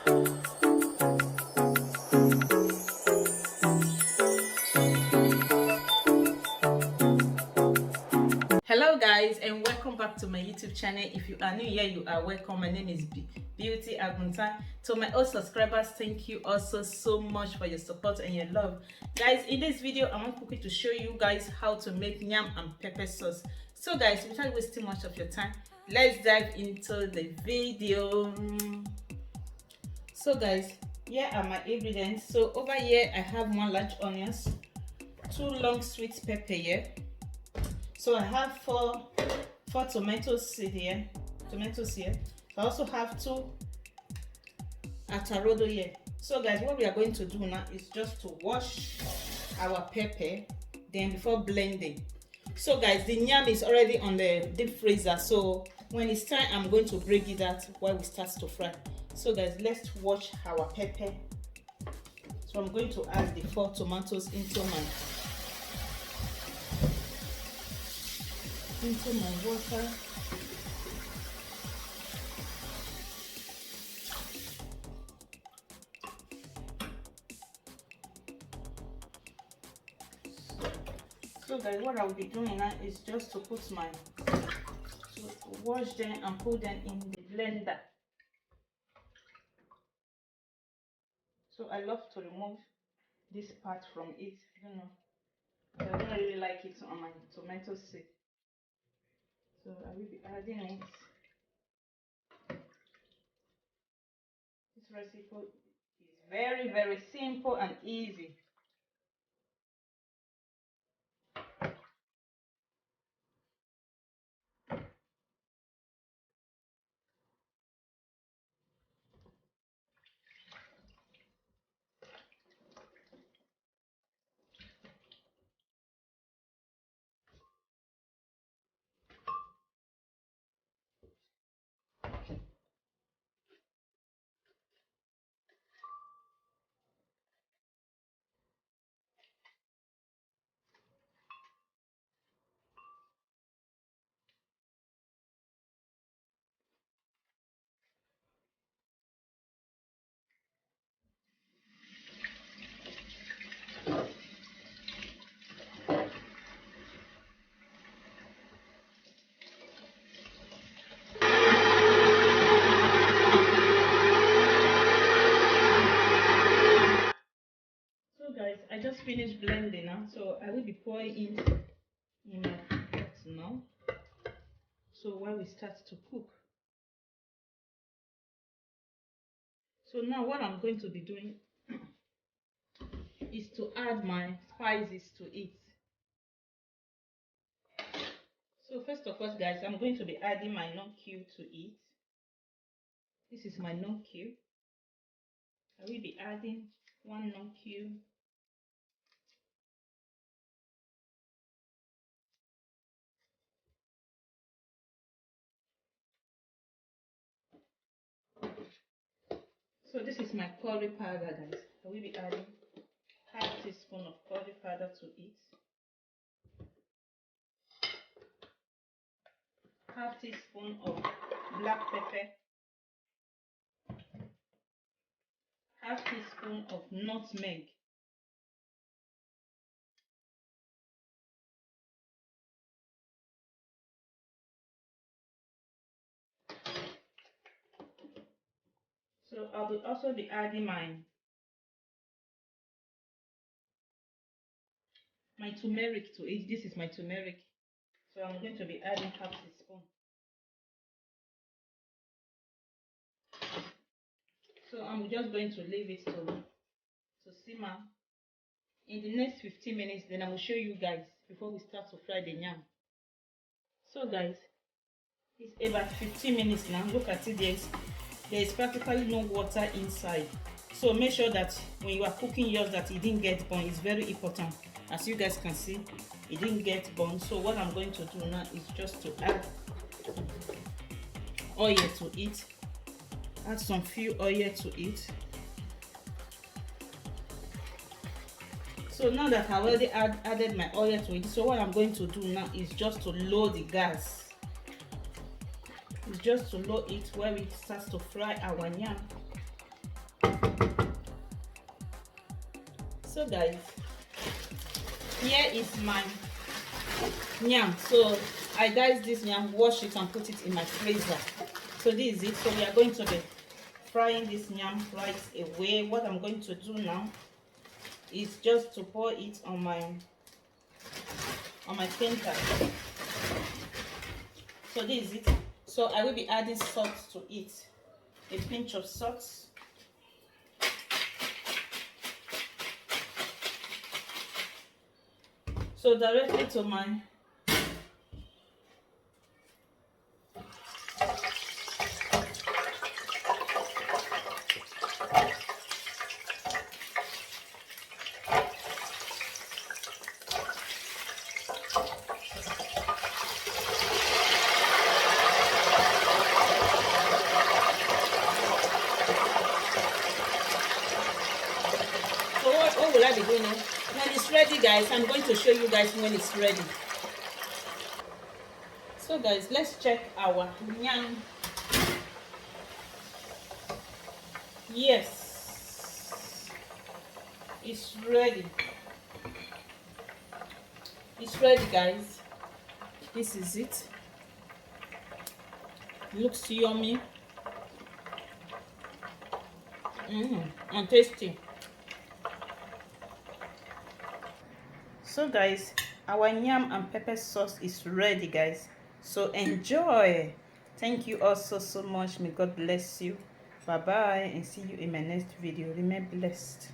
Hello guys, and welcome back to my YouTube channel. If you are new here, you are welcome. My name is Beauty Aguntan. To my old subscribers, thank you also so much for your support and your love. Guys, in this video I want quickly to show you guys how to make yam and pepper sauce. So guys, without wasting much of your time, let's dive into the video. So guys, here are my ingredients. So over here I have 1 large onions, 2 long sweet pepper here. So I have four tomatoes here. I also have 2 atarodo here. So guys, what we are going to do now is just to wash our pepper then before blending. So guys, the yam is already on the deep freezer, so when it's time I'm going to break it out while we start to fry. So guys, let's wash our pepper. So I'm going to add the 4 tomatoes into my water. So guys, what I'll be doing now is just to put wash them and put them in the blender. So I love to remove this part from it, I don't really like it on my tomato seed. So I will be adding it. This recipe is very, very simple and easy. Guys, I just finished blending now, so I will be pouring it in my pot now. So while we start to cook, so now what I'm going to be doing is to add my spices to it. So first of all, guys, I'm going to be adding my non cube to it. This is my non cube. I will be adding 1 non cube. So this is my curry powder, guys. I will be adding 1/2 teaspoon of curry powder to it. 1/2 teaspoon of black pepper. 1/2 teaspoon of nutmeg. So I will also be adding my turmeric to it. This is my turmeric. So I'm going to be adding 1/2 teaspoon. So I'm just going to leave it to simmer. In the next 15 minutes, then I will show you guys before we start to fry the yam. So guys, it's about 15 minutes now. Look at it, there is practically no water inside. So make sure that when you are cooking yours that it didn't get burned. It's very important. As you guys can see, it didn't get burned. So what I'm going to do now is just to add oil to it. Add some few oil to it. So now that I've already added my oil to it, so what I'm going to do now is just to lower the gas. It's just to lower it where it starts to fry our yam. So guys, here is my yam. So I diced this yam, wash it and put it in my freezer. So this is it. So we are going to be frying this yam right away. What I'm going to do now is just to pour it on my painter. So this is it. So I will be adding salt to it, a pinch of salt. So directly to my what will I be doing now? When it's ready, guys, I'm going to show you guys when it's ready. So guys, let's check our yam. Yes, it's ready. It's ready, guys. This is it. Looks yummy. And tasty. So guys, our yam and pepper sauce is ready, guys. So enjoy. Thank you all so much. May God bless you. Bye bye, and see you in my next video. Remain blessed.